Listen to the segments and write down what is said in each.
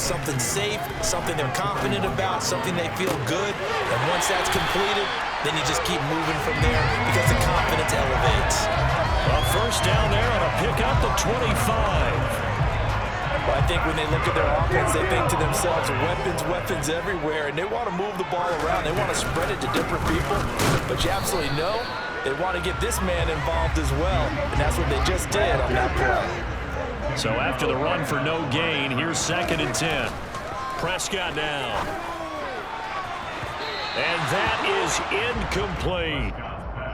something safe, something they're confident about, something they feel good. And once that's completed, then you just keep moving from there because the confidence elevates. A first down there on a pick up the 25. Well, I think when they look at their offense, they think to themselves, weapons everywhere, and they want to move the ball around. They want to spread it to different people, but you absolutely know they want to get this man involved as well, and that's what they just did on that play. So after the run for no gain, here's 2nd and 10. Prescott now. And that is incomplete.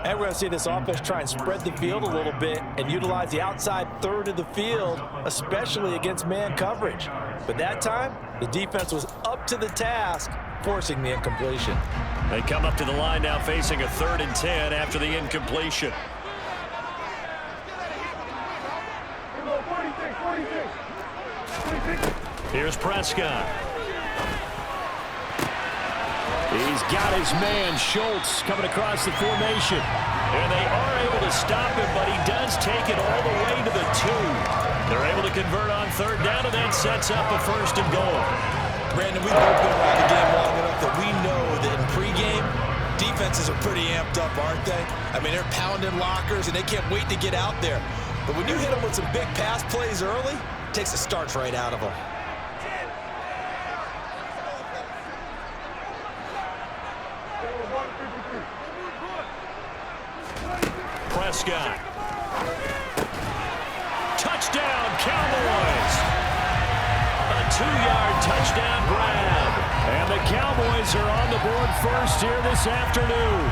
And we're going to see this offense try and spread the field a little bit and utilize the outside third of the field, especially against man coverage. But that time, the defense was up to the task, forcing the incompletion. They come up to the line now facing a 3rd and 10 after the incompletion. Here's Prescott. He's got his man, Schultz, coming across the formation. And they are able to stop him, but he does take it all the way to the 2. They're able to convert on 3rd down, and that sets up a 1st and goal. Brandon, we've both been around the game long enough that we know that in pregame, defenses are pretty amped up, aren't they? I mean, they're pounding lockers, and they can't wait to get out there. But when you hit them with some big pass plays early, it takes the starch right out of them. Prescott. Touchdown, Cowboys. A 2-yard touchdown grab. And the Cowboys are on the board first here this afternoon.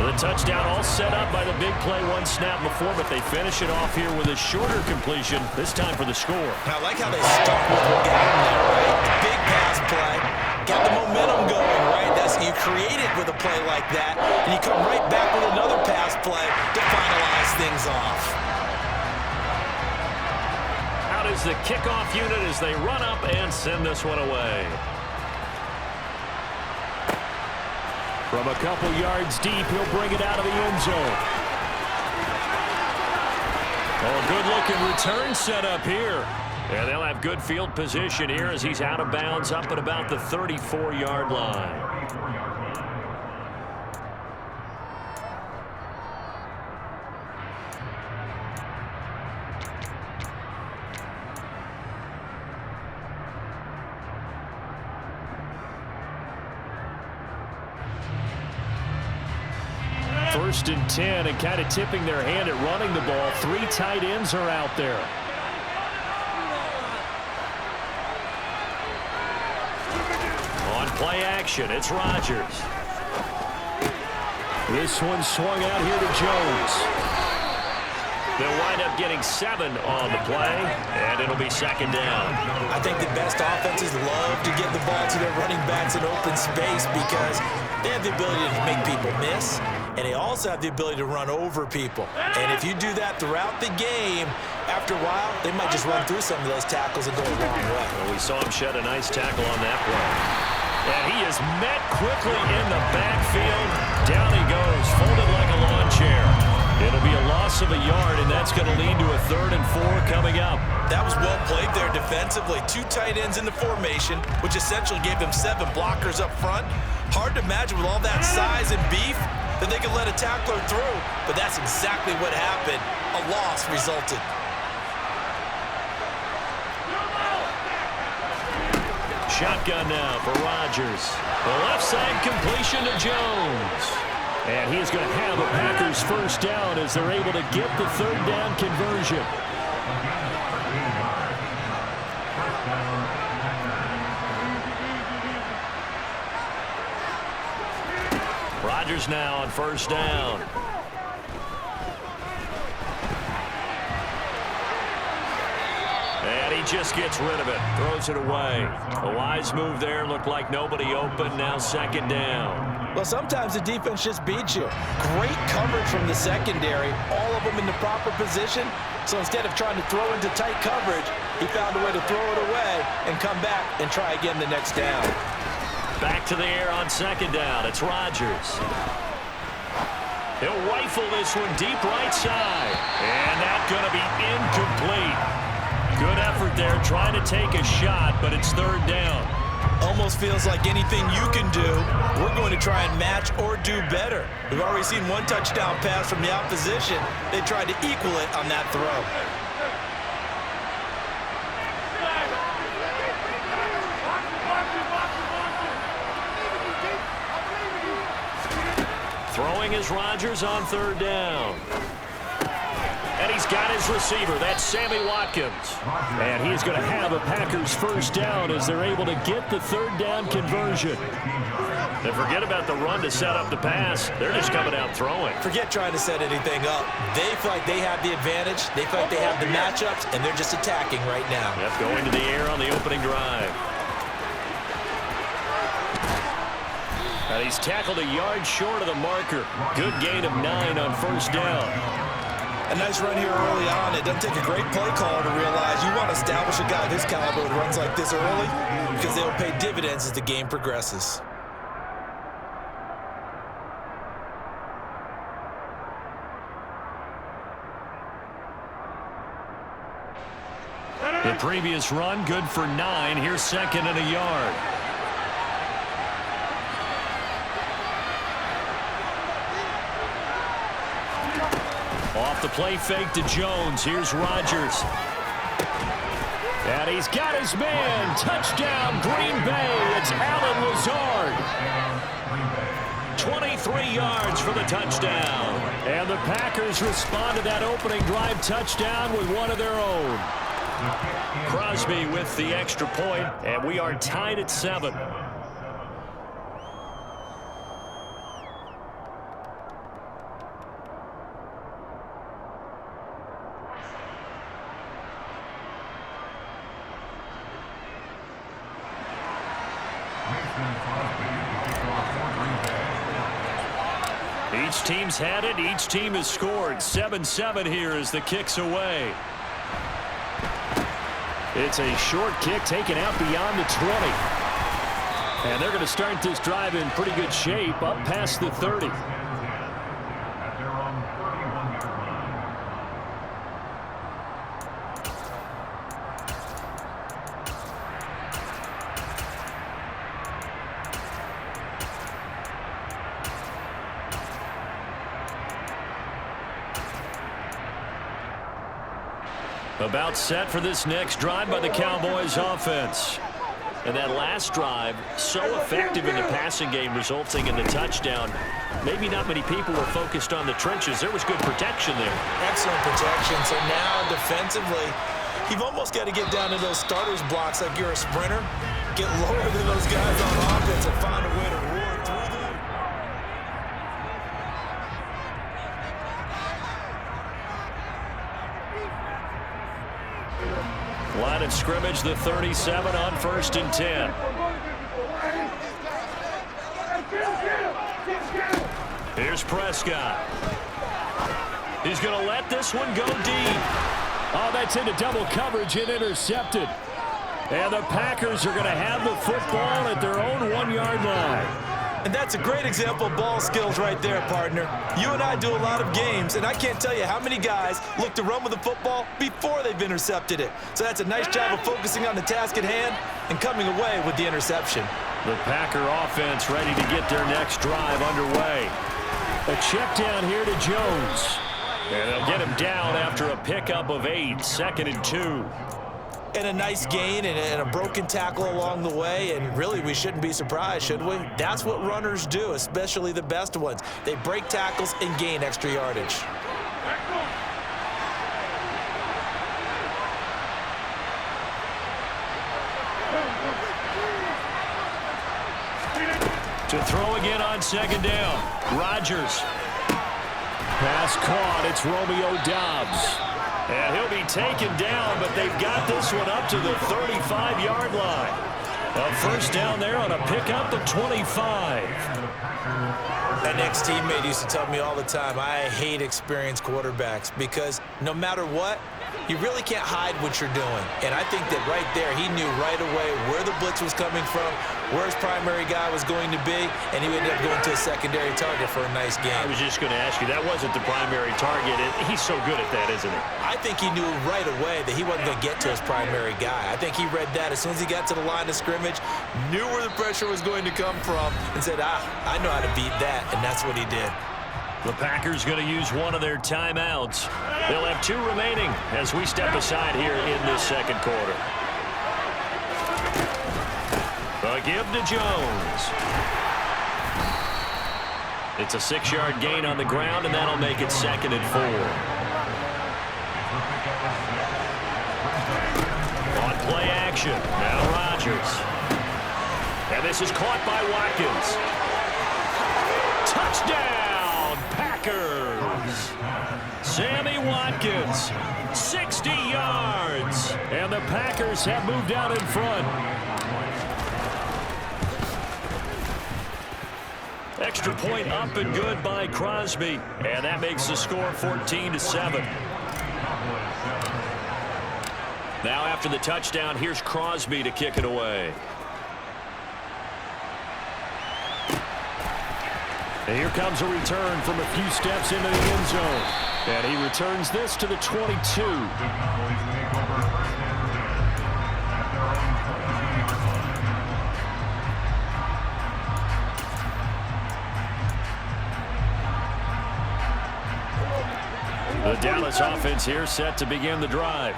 The touchdown all set up by the big play one snap before, but they finish it off here with a shorter completion, this time for the score. I like how they start with what got them there, right? The big pass play, got the momentum going, right? You create it with a play like that, and you come right back with another pass play to finalize things off. Out is the kickoff unit as they run up and send this one away. From a couple yards deep, he'll bring it out of the end zone. Oh, good-looking return set up here. And they'll have good field position here as he's out of bounds up at about the 34-yard line. First and 10, and kind of tipping their hand at running the ball. 3 tight ends are out there. On play action, it's Rodgers. This one swung out here to Jones. They'll wind up getting 7 on the play, and it'll be 2nd down. I think the best offenses love to get the ball to their running backs in open space because they have the ability to make people miss, and they also have the ability to run over people. And if you do that throughout the game, after a while, they might just run through some of those tackles and go a long way. Well, we saw him shed a nice tackle on that play. And he is met quickly in the backfield. Down he goes, folded like a lawn chair. It'll be a loss of a yard, and that's going to lead to a 3rd and 4 coming up. That was well played there defensively. 2 tight ends in the formation, which essentially gave them 7 blockers up front. Hard to imagine with all that size and beef that they could let a tackler through, but that's exactly what happened. A loss resulted. Shotgun now for Rodgers. The left side completion to Jones. And he's going to have a Packers first down as they're able to get the 3rd down conversion. Rodgers now on first down. And he just gets rid of it. Throws it away. A wise move there. Looked like nobody open. Now 2nd down. Well, sometimes the defense just beats you. Great coverage from the secondary. All of them in the proper position. So instead of trying to throw into tight coverage, he found a way to throw it away and come back and try again the next down. Back to the air on 2nd down. It's Rodgers. He'll rifle this one deep right side. And that's going to be incomplete. Good effort right there trying to take a shot, but it's third down. Almost feels like anything you can do, we're going to try and match or do better. We've already seen one touchdown pass from the opposition. They tried to equal it on that throw. Throwing is Rodgers on third down. And he's got his receiver. That's Sammy Watkins. And he's going to have a Packers first down as they're able to get the third down conversion. And forget about the run to set up the pass. They're just coming out throwing. Forget trying to set anything up. They feel like they have the advantage. They feel like they have the matchups, and they're just attacking right now. Yep, going to the air on the opening drive. And he's tackled a yard short of the marker. Good gain of 9 on first down. A nice run here early on. It doesn't take a great play call to realize you want to establish a guy of his caliber with runs like this early because they'll pay dividends as the game progresses. The previous run, good for 9. Here's second and a yard. Off the play fake to Jones. Here's Rodgers. And he's got his man. Touchdown, Green Bay. It's Allen Lazard. 23 yards for the touchdown. And the Packers respond to that opening drive touchdown with one of their own. Crosby with the extra point, and we are tied at 7. Each team's had it. Each team has scored. 7-7 here as the kick's away. It's a short kick taken out beyond the 20. And they're going to start this drive in pretty good shape up past the 30. About set for this next drive by the Cowboys offense. And that last drive, so effective in the passing game, resulting in the touchdown. Maybe not many people were focused on the trenches. There was good protection there. Excellent protection. So now defensively, you've almost got to get down to those starters blocks like you're a sprinter. Get lower than those guys on offense and find a way to roar through them. Line of scrimmage, the 37 on 1st and 10. Here's Prescott. He's going to let this one go deep. Oh, that's into double coverage and intercepted. And the Packers are going to have the football at their own 1-yard line. And that's a great example of ball skills right there, partner. You and I do a lot of games, and I can't tell you how many guys look to run with the football before they've intercepted it. So that's a nice job of focusing on the task at hand and coming away with the interception. The Packer offense ready to get their next drive underway. A check down here to Jones. And they'll get him down after a pickup of 8, 2nd and 2. And a nice gain and a broken tackle along the way, and really we shouldn't be surprised, should we? That's what runners do, especially the best ones. They break tackles and gain extra yardage. To throw again on 2nd down. Rodgers. Pass caught. It's Romeo Doubs. And he'll be taken down, but they've got this one up to the 35-yard line. A first down there on a pickup of 25. That next teammate used to tell me all the time, I hate experienced quarterbacks because no matter what, you really can't hide what you're doing. And I think that right there, he knew right away where the blitz was coming from, where his primary guy was going to be, and he ended up going to a secondary target for a nice game. I was just going to ask you, that wasn't the primary target. He's so good at that, isn't he? I think he knew right away that he wasn't going to get to his primary guy. I think he read that as soon as he got to the line of scrimmage, knew where the pressure was going to come from, and said, I know how to beat that, and that's what he did. The Packers going to use one of their timeouts. They'll have 2 remaining as we step aside here in this second quarter. The give to Jones. It's a 6-yard gain on the ground, and that'll make it 2nd and 4. On play action, now Rodgers. And this is caught by Watkins. Touchdown, Packers! Sammy Watkins, 60 yards. And the Packers have moved out in front. Extra point up and good by Crosby. And that makes the score 14-7. Now after the touchdown, here's Crosby to kick it away. And here comes a return from a few steps into the end zone. And he returns this to the 22. The Dallas offense here set to begin the drive.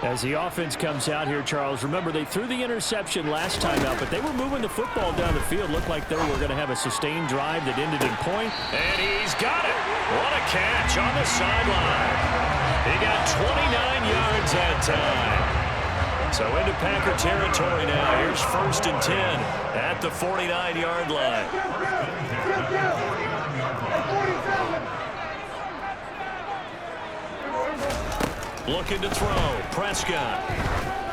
As the offense comes out here, Charles, remember they threw the interception last time out, but they were moving the football down the field. Looked like they were going to have a sustained drive that ended in point. And he's got it. What a catch on the sideline. He got 29 yards that time. So into Packer territory now. Here's 1st and 10 at the 49-yard line. Looking to throw. Prescott.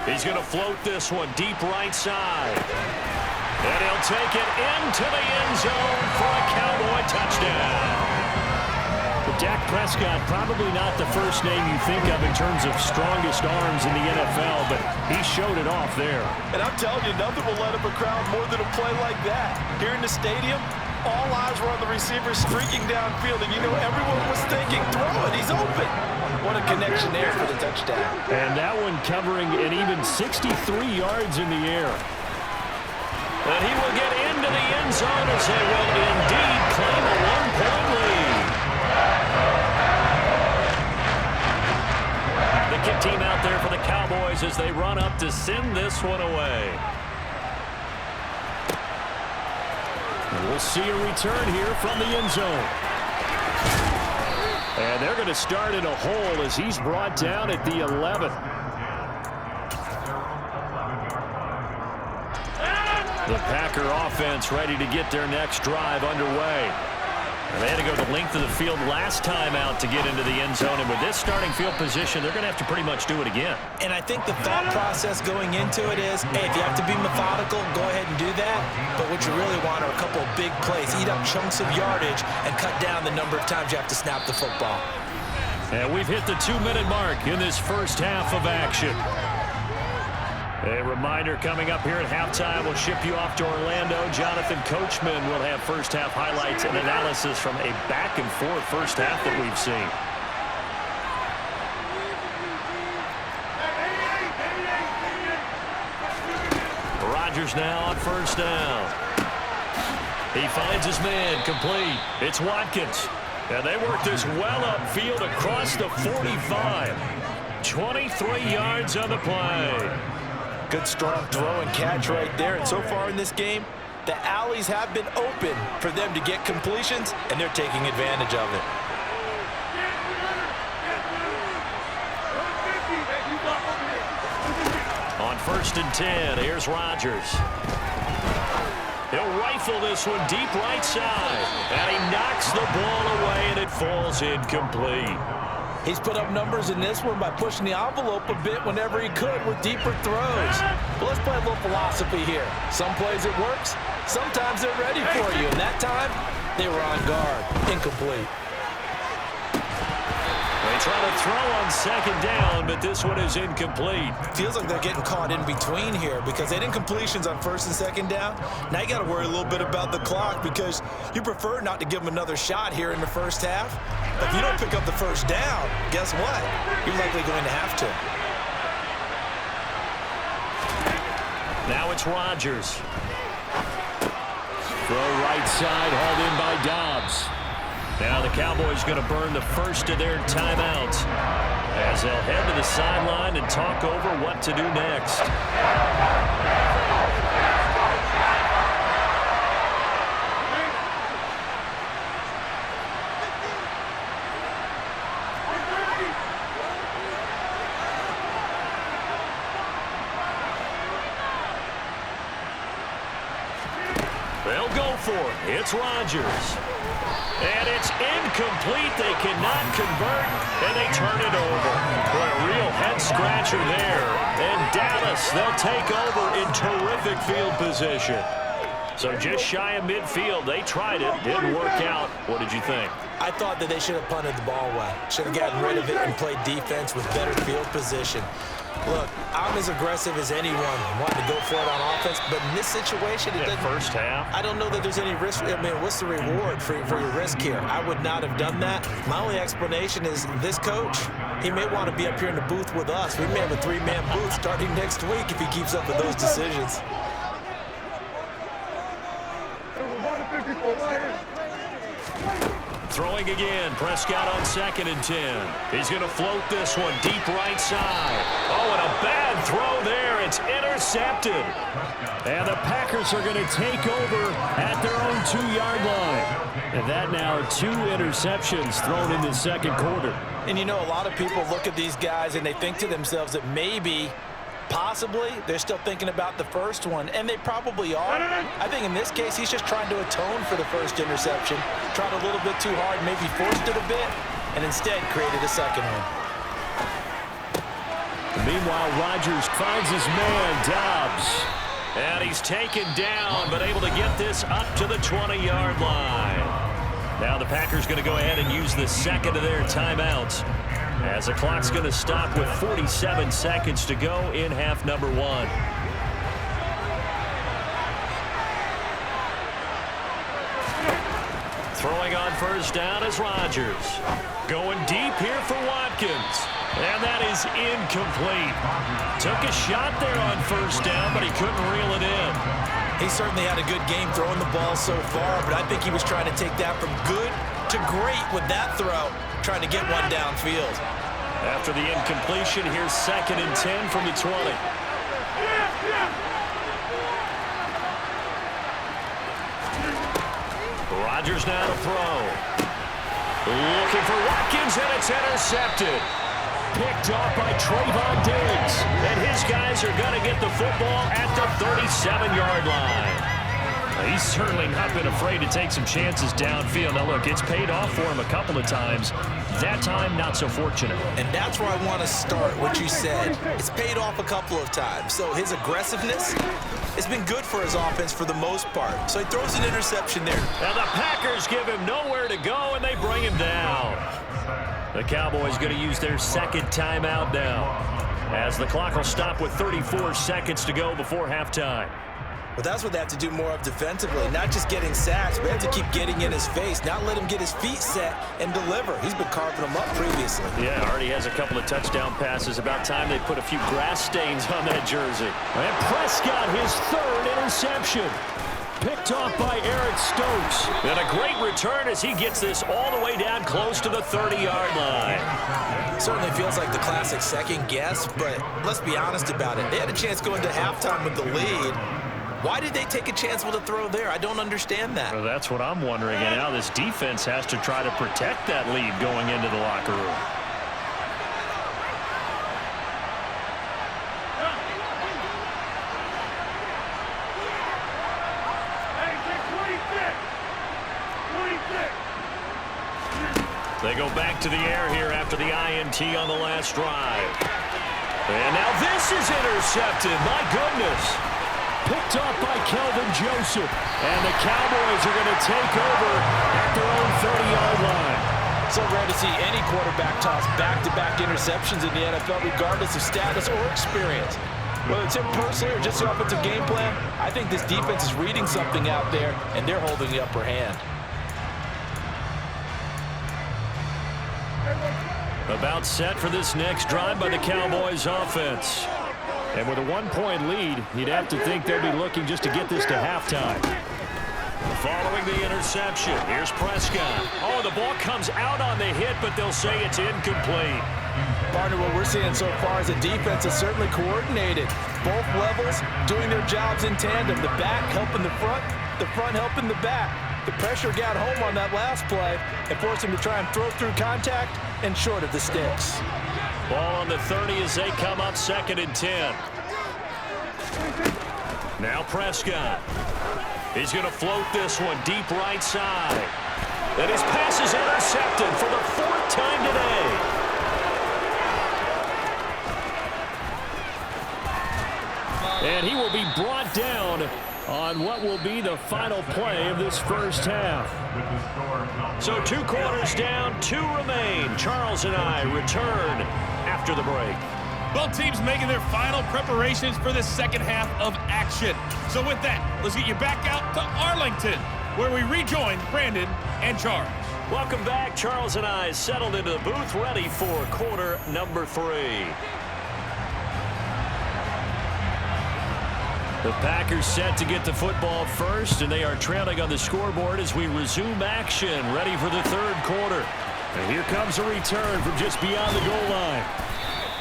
He's going to float this one deep right side. And he'll take it into the end zone for a Cowboy touchdown. But Dak Prescott, probably not the first name you think of in terms of strongest arms in the NFL, but he showed it off there. And I'm telling you, nothing will light up a crowd more than a play like that. Here in the stadium, all eyes were on the receiver streaking downfield, and you know everyone was thinking, throw it, he's open. What a connection there for the touchdown. And that one covering an even 63 yards in the air. And he will get into the end zone as they will indeed claim a 1-point lead. The kick team out there for the Cowboys as they run up to send this one away. And we'll see a return here from the end zone. And they're going to start in a hole as he's brought down at the 11. The Packer offense ready to get their next drive underway. And they had to go the length of the field last time out to get into the end zone. And with this starting field position, they're going to have to pretty much do it again. And I think the thought process going into it is, hey, if you have to be methodical, go ahead and do that. But what you really want are a couple of big plays. Eat up chunks of yardage and cut down the number of times you have to snap the football. And we've hit the 2-minute mark in this first half of action. A reminder coming up here at halftime, we'll ship you off to Orlando. Jonathan Coachman will have first half highlights and analysis from a back-and-forth first half that we've seen. Rodgers now on first down. He finds his man complete. It's Watkins. And they work this well upfield across the 45. 23 yards on the play. Good strong throw and catch right there. And so far in this game, the alleys have been open for them to get completions, and they're taking advantage of it. On 1st and 10, here's Rodgers. He'll rifle this one deep right side. And he knocks the ball away, and it falls incomplete. He's put up numbers in this one by pushing the envelope a bit whenever he could with deeper throws. But let's play a little philosophy here. Some plays it works, sometimes they're ready for you. And that time, they were on guard. Incomplete. It's trying to throw on second down, but this one is incomplete. Feels like they're getting caught in between here because they didn't completions on first and second down. Now you got to worry a little bit about the clock because you prefer not to give them another shot here in the first half. But if you don't pick up the first down, guess what? You're likely going to have to. Now it's Rodgers. Throw right side, hauled in by Dobbs. Now the Cowboys going to burn the first of their timeouts as they'll head to the sideline and talk over what to do next. They'll go for it. It's Rodgers. And it's incomplete. They cannot convert, and they turn it over. What a real head-scratcher there. And Dallas, they'll take over in terrific field position. So just shy of midfield. They tried it. Didn't work out. What did you think? I thought that they should have punted the ball away. Should have gotten rid of it and played defense with better field position. Look, I'm as aggressive as anyone wanting to go for it on offense, but in this situation, it doesn't. First half. I don't know that there's any risk. I mean, what's the reward for your risk here? I would not have done that. My only explanation is this coach, he may want to be up here in the booth with us. We may have a three-man booth starting next week if he keeps up with those decisions. Throwing again. Prescott on 2nd and 10. He's going to float this one deep right side. Oh, and a bad throw there. It's intercepted. And the Packers are going to take over at their own 2-yard line. And that now 2 interceptions thrown in the second quarter. And you know, a lot of people look at these guys and they think to themselves that maybe, possibly, they're still thinking about the first one, and they probably are. I think in this case, he's just trying to atone for the first interception, tried a little bit too hard, maybe forced it a bit, and instead created a second one. Meanwhile, Rodgers finds his man, Dobbs. And he's taken down, but able to get this up to the 20-yard line. Now the Packers going to go ahead and use the second of their timeouts, as the clock's going to stop with 47 seconds to go in half number 1. Throwing on first down is Rodgers. Going deep here for Watkins. And that is incomplete. Took a shot there on first down, but he couldn't reel it in. He certainly had a good game throwing the ball so far, but I think he was trying to take that from good to great with that throw, trying to get one downfield. After the incompletion, here's 2nd and 10 from the 20. Rodgers now to throw. Looking for Watkins, and it's intercepted. Picked off by Trayvon Diggs. And his guys are going to get the football at the 37-yard line. He's certainly not been afraid to take some chances downfield. Now, look, it's paid off for him a couple of times. That time, not so fortunate. And that's where I want to start, what you said. It's paid off a couple of times. So his aggressiveness has been good for his offense for the most part. So he throws an interception there. Now the Packers give him nowhere to go, and they bring him down. The Cowboys going to use their second timeout now, as the clock will stop with 34 seconds to go before halftime. But that's what they have to do more of defensively, not just getting sacks, but they have to keep getting in his face, not let him get his feet set and deliver. He's been carving them up previously. Yeah, already has a couple of touchdown passes. About time they put a few grass stains on that jersey. And Prescott, his 3rd interception. Picked off by Eric Stokes. And a great return as he gets this all the way down close to the 30-yard line. Certainly feels like the classic second guess, but let's be honest about it. They had a chance going to halftime with the lead. Why did they take a chance with a throw there? I don't understand that. Well, that's what I'm wondering. And now this defense has to try to protect that lead going into the locker room. They go back to the air here after the INT on the last drive. And now this is intercepted. My goodness. Picked off by Kelvin Joseph. And the Cowboys are going to take over at their own 30-yard line. So rare to see any quarterback toss back-to-back interceptions in the NFL, regardless of status or experience. Whether it's him personally or just the offensive game plan, I think this defense is reading something out there, and they're holding the upper hand. About set for this next drive by the Cowboys offense. And with a 1-point lead, you'd have to think they'll be looking just to get this to halftime. Following the interception, here's Prescott. Oh, the ball comes out on the hit, but they'll say it's incomplete. Partner, what we're seeing so far is the defense is certainly coordinated. Both levels doing their jobs in tandem. The back helping the front helping the back. The pressure got home on that last play and forced him to try and throw through contact and short of the sticks. Ball on the 30 as they come up 2nd and 10. Now Prescott. He's going to float this one deep right side. And his pass is intercepted for the 4th time today. And he will be brought down on what will be the final play of this first half. So 2 quarters down, 2 remain. Charles and I return after the break. Both teams making their final preparations for the second half of action. So with that, let's get you back out to Arlington, where we rejoin Brandon and Charles. Welcome back. Charles and I settled into the booth, ready for quarter number 3. The Packers set to get the football first, and they are trailing on the scoreboard as we resume action, ready for the 3rd quarter. And here comes a return from just beyond the goal line.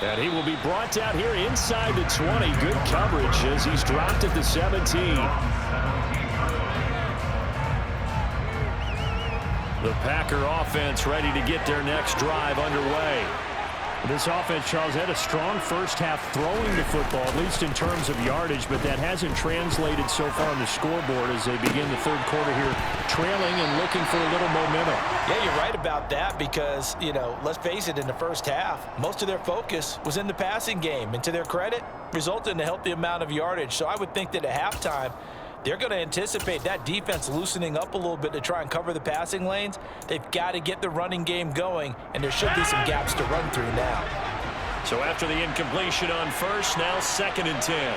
And he will be brought down here inside the 20. Good coverage as he's dropped at the 17. The Packer offense ready to get their next drive underway. This offense, Charles, had a strong first half throwing the football, at least in terms of yardage, but that hasn't translated so far on the scoreboard as they begin the 3rd quarter here, trailing and looking for a little momentum. Yeah, you're right about that because, let's face it, in the first half, most of their focus was in the passing game. And to their credit, resulted in a healthy amount of yardage. So I would think that at halftime, they're going to anticipate that defense loosening up a little bit to try and cover the passing lanes. They've got to get the running game going, and there should be some gaps to run through now. So after the incompletion on first, now 2nd and 10.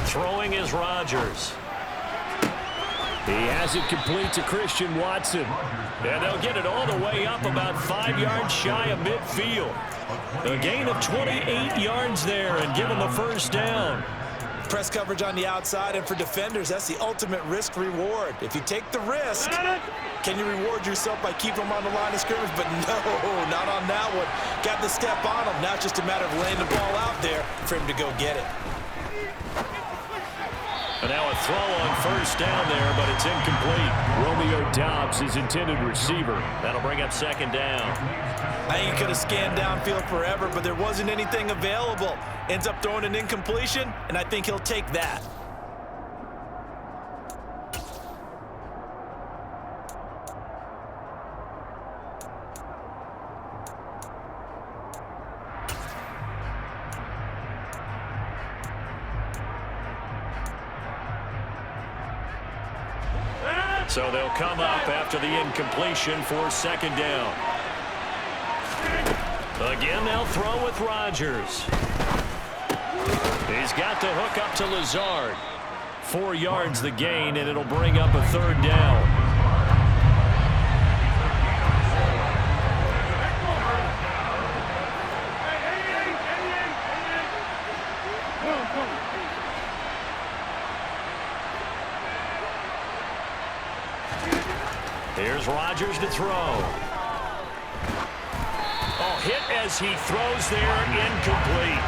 Throwing is Rodgers. He has it complete to Christian Watson. And they'll get it all the way up about 5 yards shy of midfield. A gain of 28 yards there and give him the first down. Press coverage on the outside, and for defenders, that's the ultimate risk-reward. If you take the risk, can you reward yourself by keeping them on the line of scrimmage? But no, not on that one. Got the step on him. Now it's just a matter of laying the ball out there for him to go get it. And now a throw on first down there, but it's incomplete. Romeo Doubs, his intended receiver. That'll bring up 2nd down. I think he could have scanned downfield forever, but there wasn't anything available. Ends up throwing an incompletion, and I think he'll take that. So they'll come up after the incompletion for 2nd down. Again, they'll throw with Rodgers. He's got the hook up to Lazard. 4 yards the gain, and it'll bring up a 3rd down. Here's Rodgers to throw. Oh, hit as he throws there, incomplete.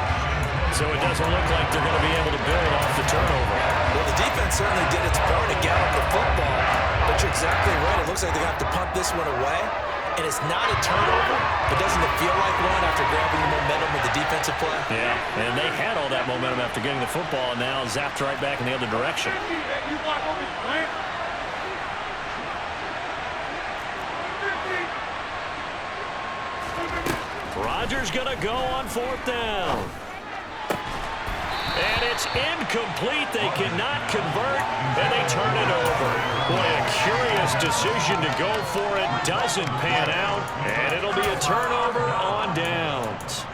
So it doesn't look like they're going to be able to build off the turnover. Well, the defense certainly did its part to gallop the football. But you're exactly right. It looks like they're going to have to punt this one away. And it's not a turnover, but doesn't it feel like one after grabbing the momentum of the defensive play? Yeah, and they had all that momentum after getting the football, and now zapped right back in the other direction. Rodgers going to go on 4th down. And it's incomplete. They cannot convert, and they turn it over. Boy, a curious decision to go for it. Doesn't pan out, and it'll be a turnover on downs.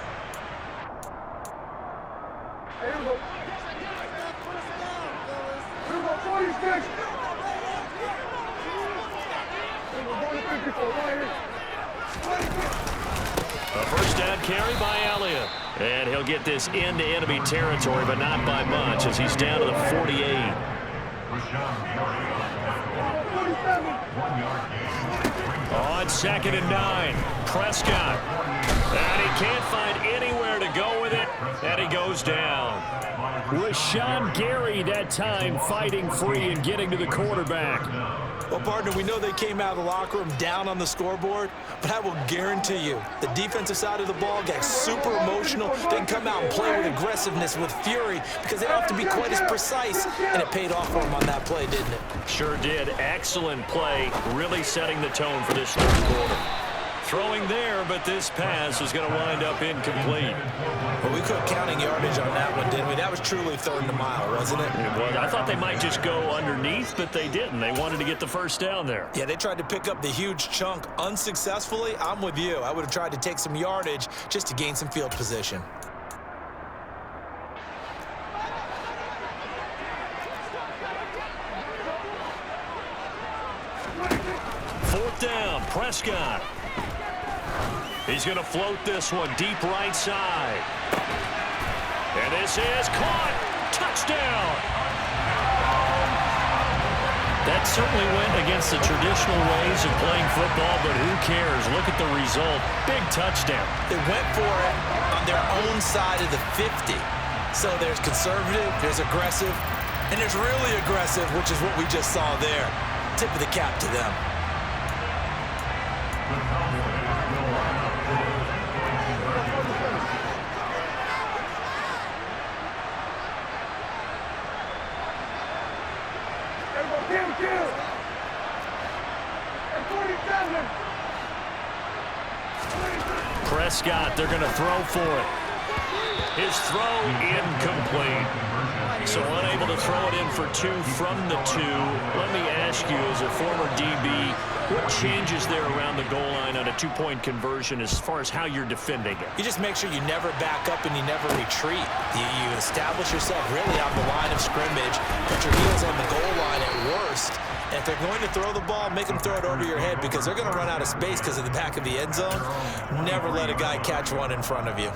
A first down carry by Elliott. And he'll get this into enemy territory, but not by much, as he's down to the 48. On 2nd and 9, Prescott. And he can't find anywhere to go with it, and he goes down. Rashawn Gary that time fighting free and getting to the quarterback. Well, partner, we know they came out of the locker room down on the scoreboard, but I will guarantee you the defensive side of the ball got super emotional. They can come out and play with aggressiveness, with fury, because they don't have to be quite as precise, and it paid off for them on that play, didn't it? Sure did. Excellent play, really setting the tone for this 3rd quarter. Throwing there, but this pass is going to wind up incomplete. Well, we quit counting yardage on that one, didn't we? That was truly 3rd and a mile, wasn't it? It was. I thought they might just go underneath, but they didn't. They wanted to get the first down there. Yeah, they tried to pick up the huge chunk unsuccessfully. I'm with you. I would have tried to take some yardage just to gain some field position. Fourth down, Prescott. He's going to float this one deep right side. And this is caught. Touchdown. That certainly went against the traditional ways of playing football, but who cares? Look at the result. Big touchdown. They went for it on their own side of the 50. So there's conservative, there's aggressive, and there's really aggressive, which is what we just saw there. Tip of the cap to them. Prescott, they're going to throw for it. His throw incomplete. So unable to throw it in for 2 from the 2. Let me ask you, as a former DB, what changes there around the goal line on a 2-point conversion as far as how you're defending it? You just make sure you never back up and you never retreat. You establish yourself really on the line of scrimmage, put your heels on the goal line at worst. And if they're going to throw the ball, make them throw it over your head, because they're going to run out of space because of the back of the end zone. Never let a guy catch one in front of you.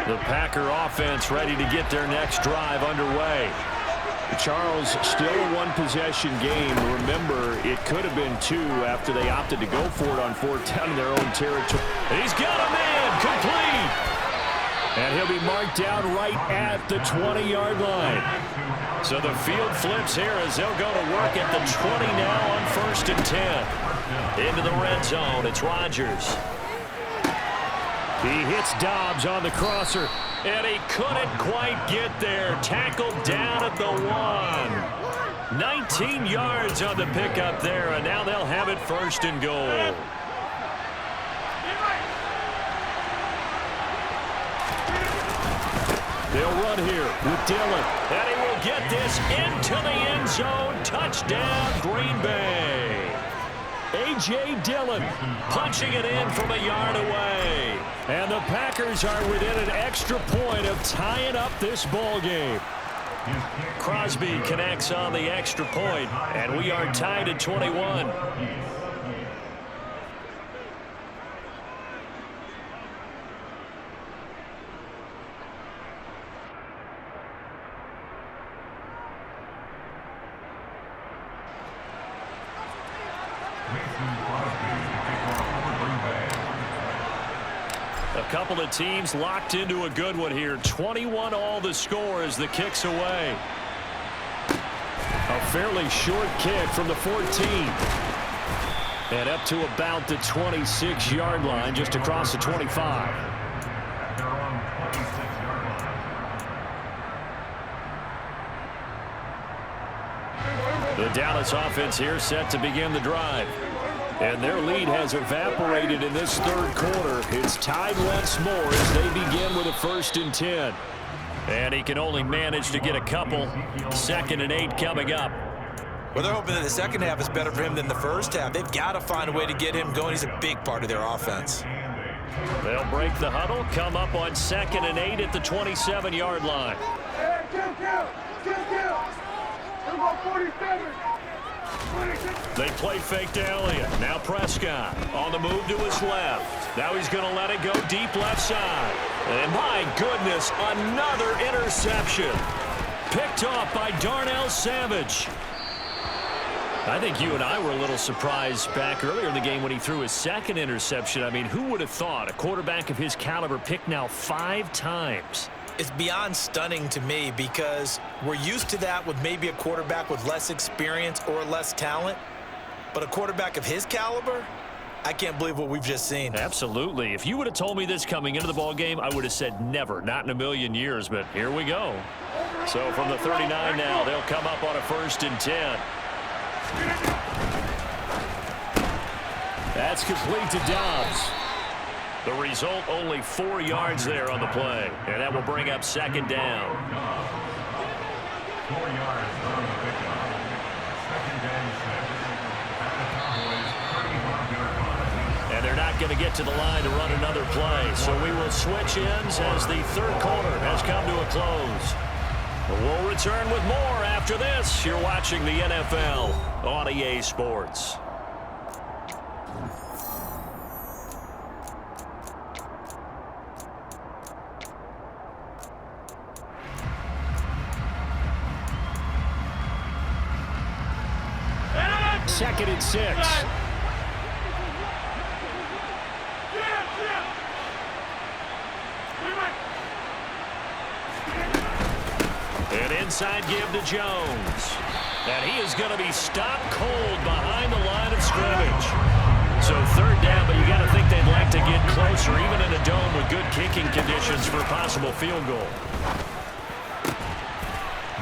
The Packer offense ready to get their next drive underway. Charles, still a 1-possession game. Remember, it could have been 2 after they opted to go for it on 4th down in their own territory. He's got a man, complete. And he'll be marked down right at the 20-yard line. So the field flips here as they'll go to work at the 20 now on 1st and 10. Into the red zone, it's Rodgers. He hits Dobbs on the crosser, and he couldn't quite get there. Tackled down at the 1. 19 yards on the pickup there, and now they'll have it 1st and goal. They'll run here with Dillon, and he will get this into the end zone. Touchdown, Green Bay. A.J. Dillon punching it in from a yard away. And the Packers are within an extra point of tying up this ball game. Crosby connects on the extra point, and we are tied at 21. A couple of teams locked into a good one here. 21 all the score as the kick's away. A fairly short kick from the 14. And up to about the 26-yard line, just across the 25. The Dallas offense here set to begin the drive. And their lead has evaporated in this third quarter. It's tied once more as they begin with a 1st and 10. And he can only manage to get a couple. 2nd and 8 coming up. Well, they're hoping that the second half is better for him than the first half. They've got to find a way to get him going. He's a big part of their offense. They'll break the huddle, come up on 2nd and 8 at the 27-yard line. They play fake to Elliott. Now Prescott on the move to his left. Now he's going to let it go deep left side. And my goodness, another interception. Picked off by Darnell Savage. I think you and I were a little surprised back earlier in the game when he threw his 2nd interception. I mean, who would have thought a quarterback of his caliber picked now 5 times? It's beyond stunning to me because we're used to that with maybe a quarterback with less experience or less talent. But a quarterback of his caliber, I can't believe what we've just seen. Absolutely. If you would have told me this coming into the ball game, I would have said never, not in a million years. But here we go. So from the 39 now, they'll come up on a 1st and 10. That's complete to Dobbs. The result, only 4 yards there on the play. And that will bring up 2nd down. 4 yards on the pickup. 2nd and 7. And they're not going to get to the line to run another play. So we will switch ends as the third quarter has come to a close. We'll return with more after this. You're watching the NFL on EA Sports. Second and 6. An inside give to Jones. And he is going to be stopped cold behind the line of scrimmage. So 3rd down, but you got to think they'd like to get closer, even in a dome with good kicking conditions for a possible field goal.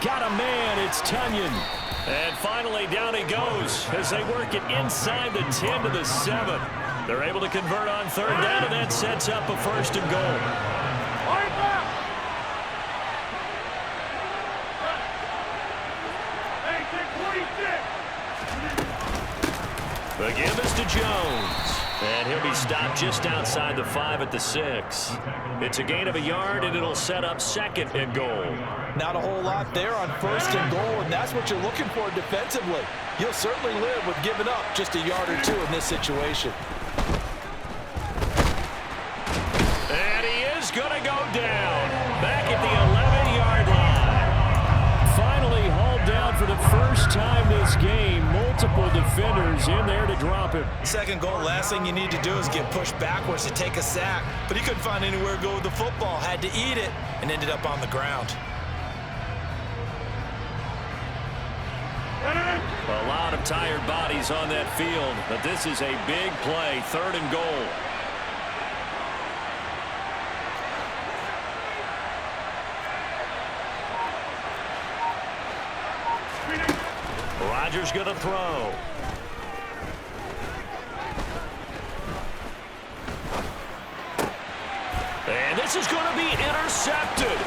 Got a man, it's Tunyon. And finally, down he goes as they work it inside the 10 to the 7. They're able to convert on 3rd down, and that sets up a 1st and goal. The give is to Jones. And he'll be stopped just outside the 5 at the 6. It's a gain of a yard, and it'll set up 2nd and goal. Not a whole lot there on 1st and goal, and that's what you're looking for defensively. You'll certainly live with giving up just a yard or 2 in this situation. And he is going to go down. Back at the 11-yard line. Finally hauled down for the first time this game. Multiple defenders in there to drop him. 2nd goal, last thing you need to do is get pushed backwards to take a sack. But he couldn't find anywhere to go with the football. Had to eat it and ended up on the ground. A lot of tired bodies on that field, but this is a big play, 3rd and goal. Rodgers going to throw. And this is going to be intercepted.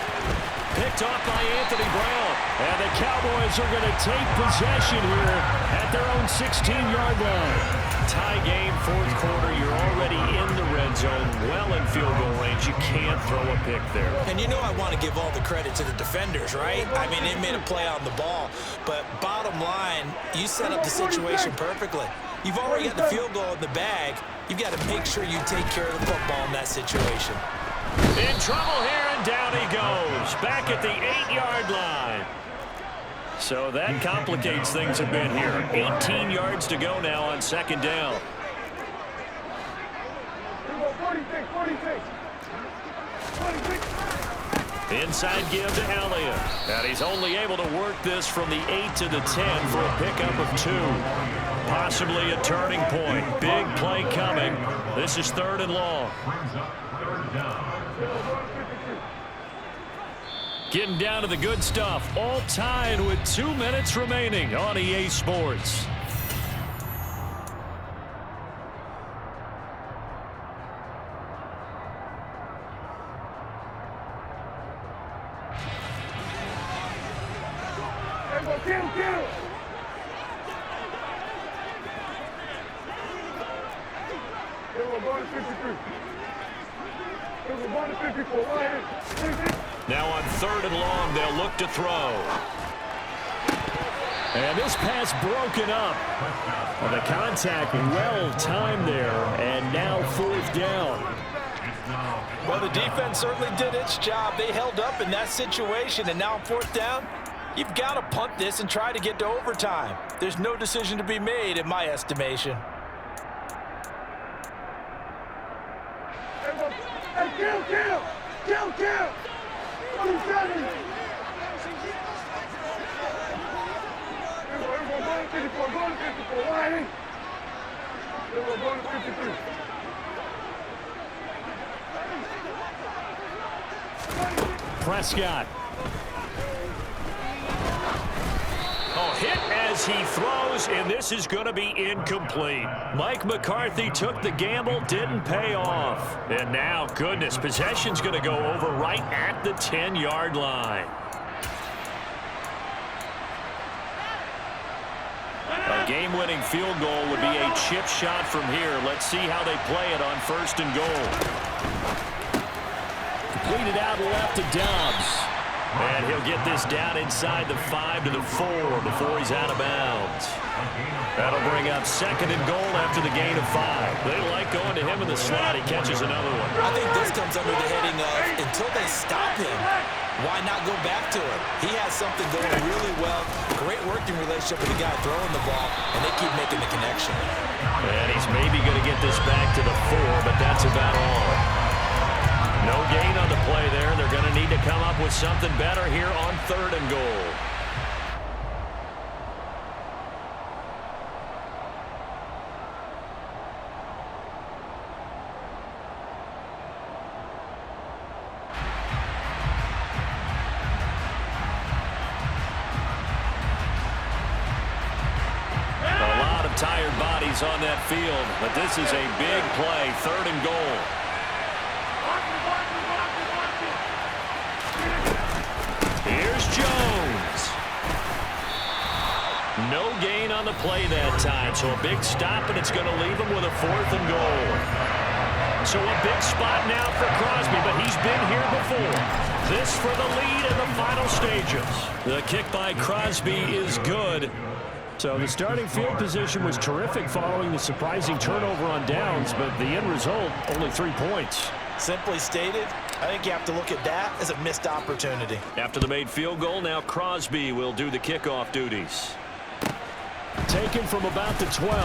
Picked off by Anthony Brown. And the Cowboys are going to take possession here at their own 16-yard line. Tie game, 4th quarter. You're already in the red zone, well in field goal range. You can't throw a pick there. And you know I want to give all the credit to the defenders, right? I mean, they made a play on the ball. But bottom line, you set up the situation perfectly. You've already got the field goal in the bag. You've got to make sure you take care of the football in that situation. In trouble here, and down he goes. Back at the 8-yard line. So that complicates things a bit here. 18 yards to go now on 2nd down. Inside give to Elliott. And he's only able to work this from the 8 to the 10 for a pickup of 2. Possibly a turning point. Big play coming. This is 3rd and long. Getting down to the good stuff. All tied with 2 minutes remaining on EA Sports. Now on 3rd and long, they'll look to throw. And this pass broken up. Well, the contact well timed there, and now 4th down. Well, the defense certainly did its job. They held up in that situation, and now on 4th down, you've got to punt this and try to get to overtime. There's no decision to be made, in my estimation. Kill! Prescott. Oh, hit as he throws, and this is going to be incomplete. Mike McCarthy took the gamble, didn't pay off. And now, goodness, possession's going to go over right at the 10-yard line. A game-winning field goal would be a chip shot from here. Let's see how they play it on 1st and goal. Completed out left to Dobbs. And he'll get this down inside the 5 to the 4 before he's out of bounds. That'll bring up 2nd and goal after the gain of 5. They like going to him in the slot. He catches another one. I think this comes under the heading of, until they stop him, why not go back to it? He has something going really well. Great working relationship with the guy throwing the ball, and they keep making the connection. And he's maybe going to get this back to the 4, but that's about all. No gain on the play there. They're going to need to come up with something better here on 3rd and goal. A lot of tired bodies on that field, but this is a big play, 3rd and goal. Here's Jones. No gain on the play that time, so a big stop, and it's going to leave him with a 4th and goal. So a big spot now for Crosby, but he's been here before. This for the lead in the final stages. The kick by Crosby is good. So the starting field position was terrific following the surprising turnover on downs, but the end result, only 3 points. Simply stated, I think you have to look at that as a missed opportunity. After the made field goal, now Crosby will do the kickoff duties. Taken from about the 12.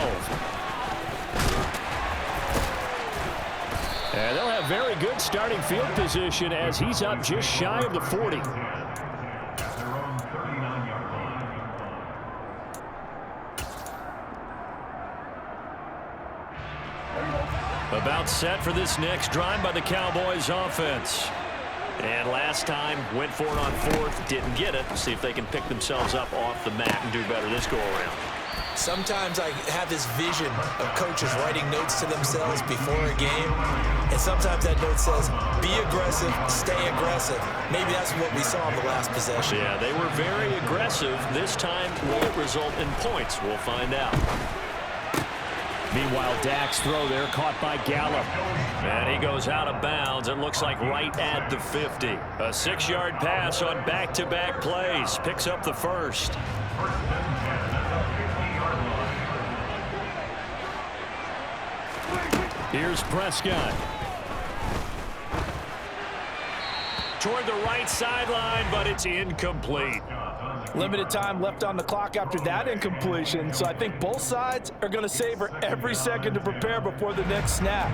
And they'll have very good starting field position as he's up just shy of the 40. About set for this next drive by the Cowboys offense. And last time, went for it on 4th, didn't get it. See if they can pick themselves up off the mat and do better this go-around. Sometimes I have this vision of coaches writing notes to themselves before a game, and sometimes that note says, be aggressive, stay aggressive. Maybe that's what we saw in the last possession. Yeah, they were very aggressive. This time, will it result in points? We'll find out. Meanwhile, Dak's throw there caught by Gallup. And he goes out of bounds and looks like right at the 50. A 6-yard pass on back-to-back plays. Picks up the 1st. Here's Prescott. Toward the right sideline, but it's incomplete. Limited time left on the clock after that incompletion, so I think both sides are going to savor every second to prepare before the next snap.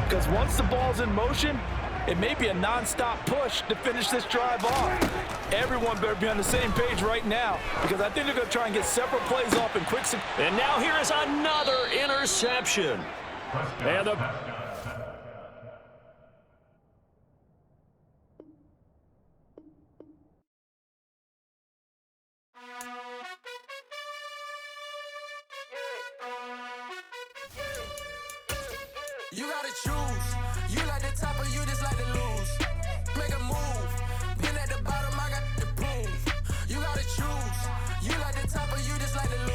Because once the ball's in motion, it may be a non-stop push to finish this drive off. Everyone better be on the same page right now, because I think they're going to try and get several plays off in quick succession. And now here is another interception. And the... You gotta choose. You like the top or you just like to lose. Make a move. Been at the bottom, I got the proof. You gotta choose. You like the lose.